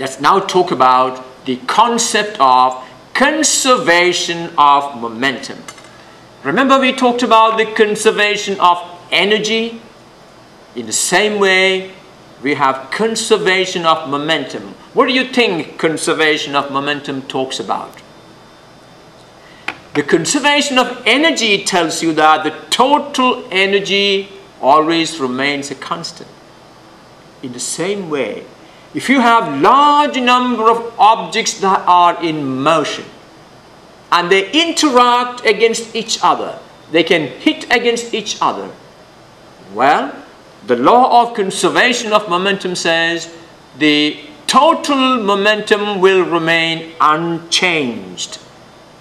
Let's now talk about the concept of conservation of momentum. Remember, we talked about the conservation of energy. In the same way, we have conservation of momentum. What do you think conservation of momentum talks about? The conservation of energy tells you that the total energy always remains a constant. In the same way, if you have large number of objects that are in motion and they interact against each other, they can hit against each other, well, the law of conservation of momentum says the total momentum will remain unchanged.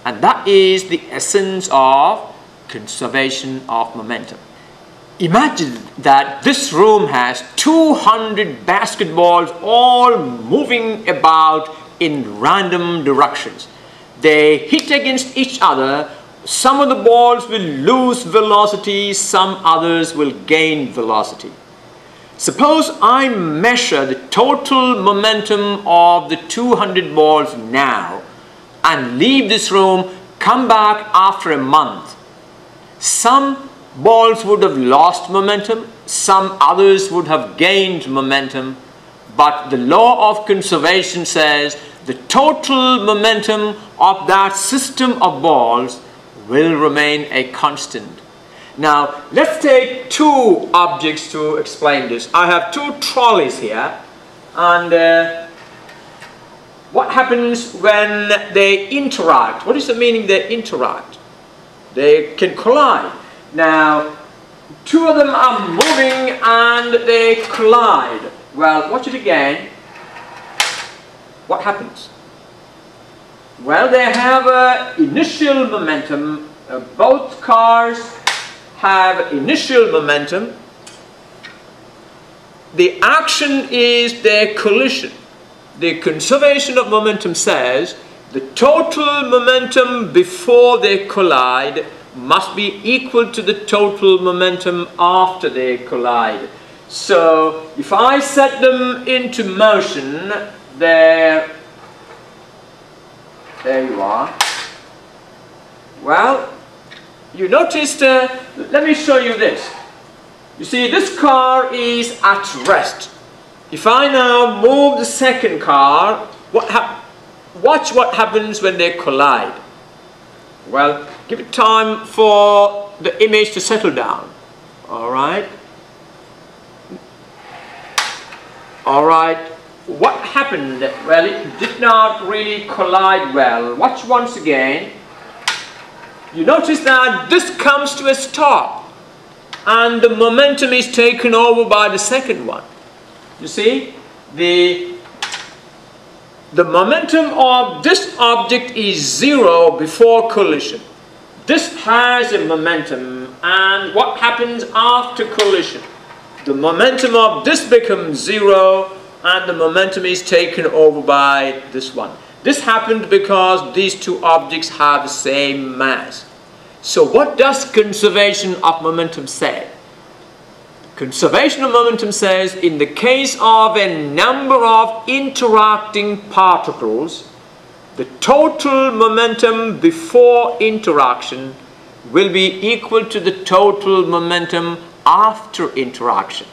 And that is the essence of conservation of momentum. Imagine that this room has 200 basketballs all moving about in random directions. They hit against each other. Some of the balls will lose velocity, some others will gain velocity. Suppose I measure the total momentum of the 200 balls now and leave this room, come back after a month. Some balls would have lost momentum, some others would have gained momentum, but the law of conservation says the total momentum of that system of balls will remain a constant. Now, let's take two objects to explain this. I have two trolleys here, and what happens when they interact? What is the meaning they interact? They can collide. Now, two of them are moving and they collide. Well, watch it again. What happens? Well, they have an initial momentum. Both cars have initial momentum. The action is their collision. The conservation of momentum says the total momentum before they collide must be equal to the total momentum after they collide. So if I set them into motion, there you are. Well, you noticed, let me show you this. You see, this car is at rest. If I now move the second car, watch what happens when they collide. Well, give it time for the image to settle down. Alright? Alright, what happened? Well, it did not really collide well. Watch once again. You notice that this comes to a stop and the momentum is taken over by the second one. You see, the momentum of this object is 0 before collision. This has a momentum, and what happens after collision? The momentum of this becomes 0 and the momentum is taken over by this one. This happened because these two objects have the same mass. So what does conservation of momentum say? Conservation of momentum says in the case of a number of interacting particles, the total momentum before interaction will be equal to the total momentum after interaction.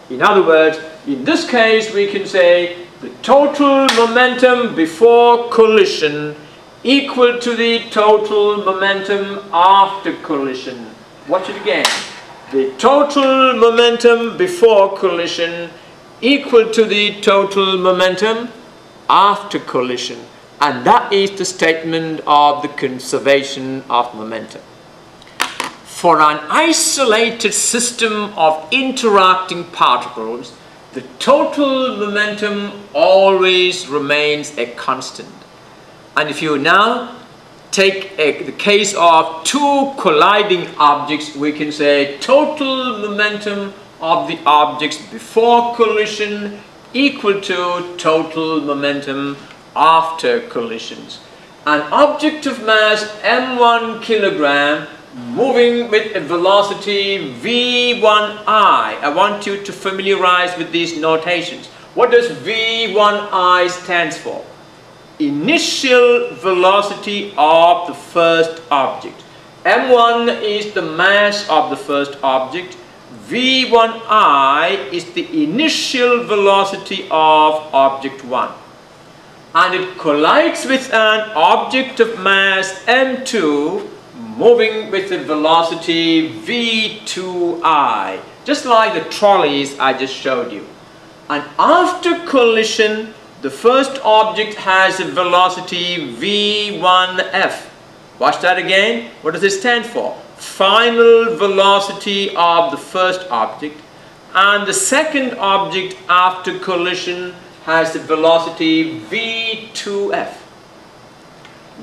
In other words, in this case we can say the total momentum before collision equal to the total momentum after collision. Watch it again. The total momentum before collision equal to the total momentum after collision. And that is the statement of the conservation of momentum. For an isolated system of interacting particles, the total momentum always remains a constant. And if you now take the case of two colliding objects, we can say total momentum of the objects before collision equal to total momentum after collisions. An object of mass m1 kilogram moving with a velocity v1i. I want you to familiarize with these notations. What does V1I stands for? Initial velocity of the first object. M1 is the mass of the first object. V1I is the initial velocity of object 1. And it collides with an object of mass M2 moving with a velocity V2I, just like the trolleys I just showed you. And after collision, the first object has a velocity V1F. Watch that again. What does it stand for? Final velocity of the first object. And the second object after collision has the velocity V2F.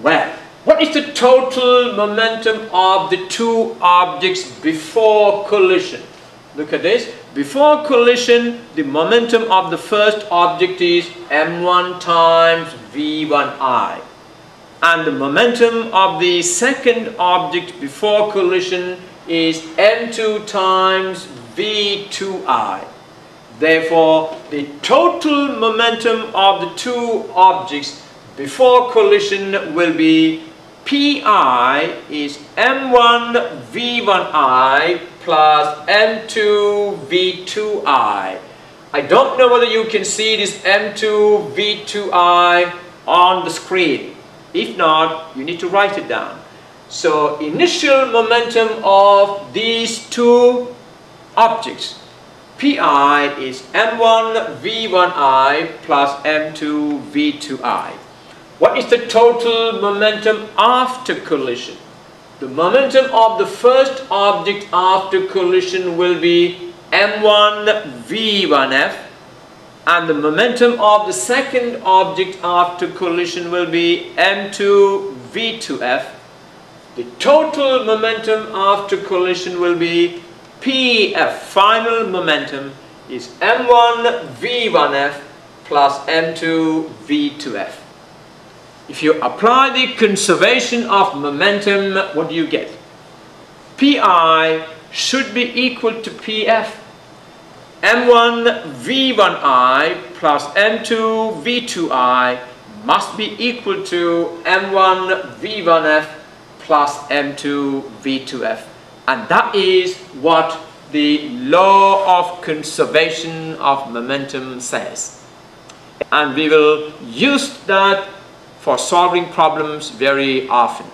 Well, what is the total momentum of the two objects before collision? Look at this. Before collision, the momentum of the first object is m1 times v1i. And the momentum of the second object before collision is m2 times v2i. Therefore, the total momentum of the two objects before collision will be Pi is m1 v1i plus m2 v2i. I don't know whether you can see this m2 v2i on the screen. If not, you need to write it down. So initial momentum of these two objects, Pi is m1 v1i plus m2 v2i. What is the total momentum after collision? The momentum of the first object after collision will be m1 v1f, and the momentum of the second object after collision will be m2 v2f. The total momentum after collision will be Pf, final momentum, is m1 v1f plus m2 v2f. If you apply the conservation of momentum, what do you get? Pi should be equal to Pf. m1 v1i plus m2 v2i must be equal to m1 v1f plus m2 v2f. And that is what the law of conservation of momentum says. And we will use that for solving problems very often.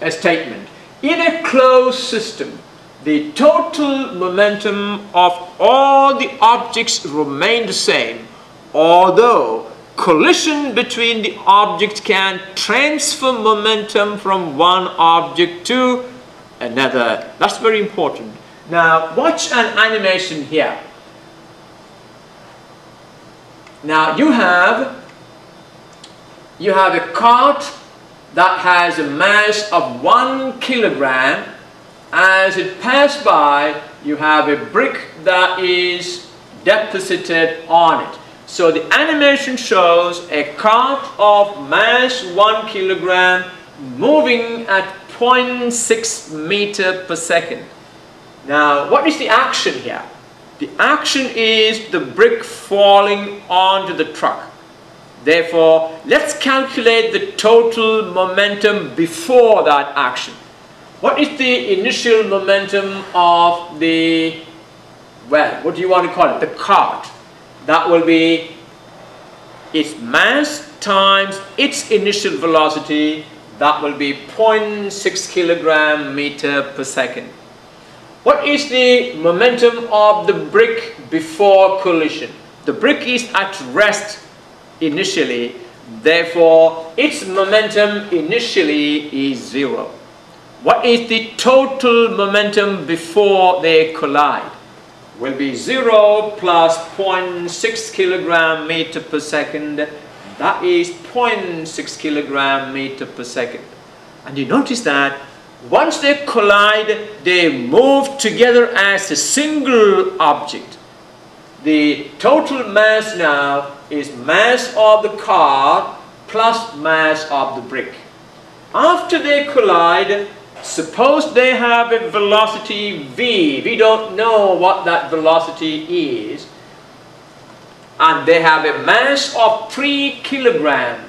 A statement. In a closed system, the total momentum of all the objects remain the same, although collision between the objects can transfer momentum from one object to another. That's very important. Now watch an animation here. Now you have a cart that has a mass of 1 kilogram. As it passes by, you have a brick that is deposited on it. So the animation shows a cart of mass 1 kilogram moving at 0.6 meter per second. Now what is the action here? The action is the brick falling onto the truck. Therefore, let's calculate the total momentum before that action. What is the initial momentum of the, well, what do you want to call it? The cart. That will be its mass times its initial velocity. That will be 0.6 kilogram meter per second. What is the momentum of the brick before collision? The brick is at rest initially, therefore its momentum initially is 0. What is the total momentum before they collide? Will be 0 plus 0.6 kilogram meter per second. That is 0.6 kilogram meter per second. And you notice that once they collide, they move together as a single object. The total mass now is mass of the car plus mass of the brick. After they collide, suppose they have a velocity v. We don't know what that velocity is. and they have a mass of 3 kilogram.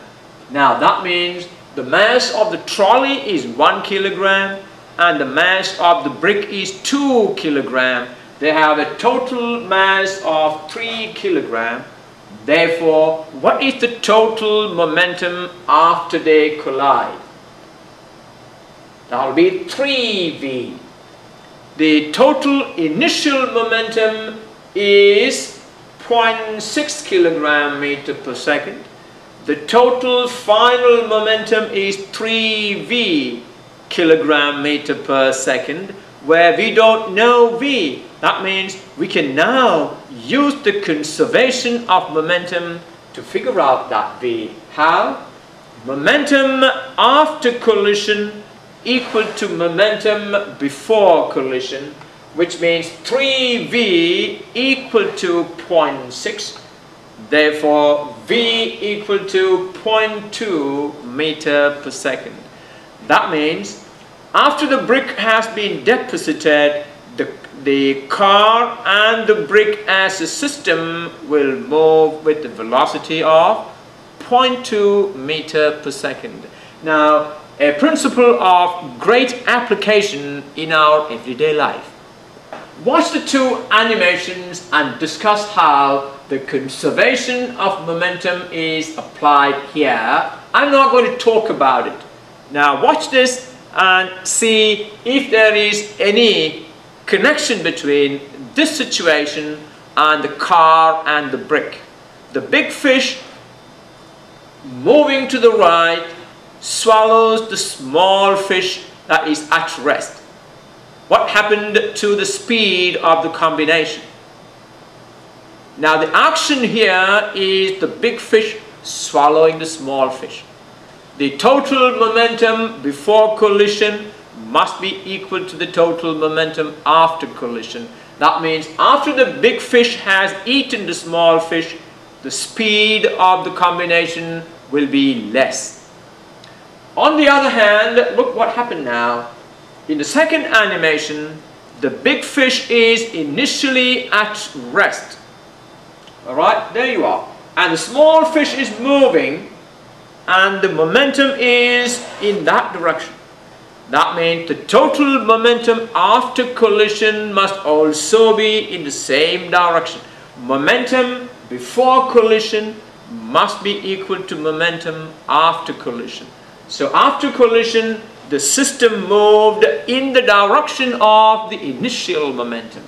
Now that means the mass of the trolley is 1 kilogram and the mass of the brick is 2 kilogram. They have a total mass of 3 kilogram. Therefore, what is the total momentum after they collide? That will be 3v. The total initial momentum is 0.6 kilogram meter per second. The total final momentum is 3v kilogram meter per second, where we don't know v. That means we can now use the conservation of momentum to figure out that v. How? Momentum after collision equal to momentum before collision, which means 3v equal to 0.6. Therefore, v equal to 0.2 meter per second. That means after the brick has been deposited, the car and the brick as a system will move with the velocity of 0.2 meter per second. Now, a principle of great application in our everyday life. Watch the two animations and discuss how the conservation of momentum is applied here. I'm not going to talk about it. Now watch this and see if there is any connection between this situation and the car and the brick. The big fish moving to the right swallows the small fish that is at rest. What happened to the speed of the combination? Now the action here is the big fish swallowing the small fish. The total momentum before collision must be equal to the total momentum after collision. That means after the big fish has eaten the small fish, the speed of the combination will be less. On the other hand, look what happened now. In the second animation, the big fish is initially at rest. Alright, there you are. And the small fish is moving and the momentum is in that direction. That means the total momentum after collision must also be in the same direction. Momentum before collision must be equal to momentum after collision. So after collision, the system moved in the direction of the initial momentum.